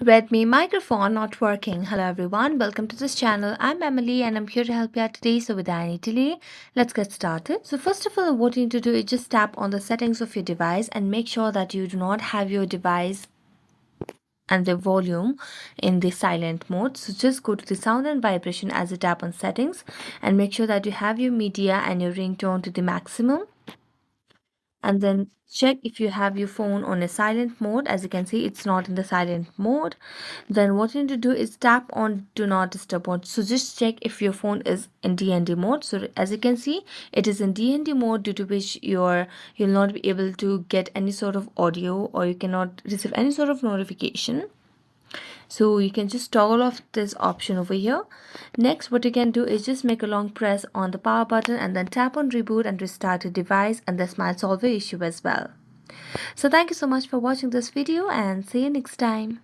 Redmi Microphone Not Working. Hello everyone, welcome to this channel. I'm Emily and I'm here to help you out today. So without any delay, let's get started. So first of all, what you need to do is just tap on the settings of your device and make sure that you do not have your device and the volume in the silent mode. So just go to the sound and vibration as you tap on settings and make sure that you have your media and your ringtone to the maximum. And then check if you have your phone on a silent mode. As you can see, it's not in the silent mode. Then what you need to do is tap on do not disturb mode. So just check if your phone is in DND mode. So as you can see, it is in DND mode, due to which you'll not be able to get any sort of audio or you cannot receive any sort of notification. So you can just toggle off this option over here. Next, what you can do is just make a long press on the power button and then tap on reboot and restart the device, and this might solve the issue as well. So thank you so much for watching this video and see you next time.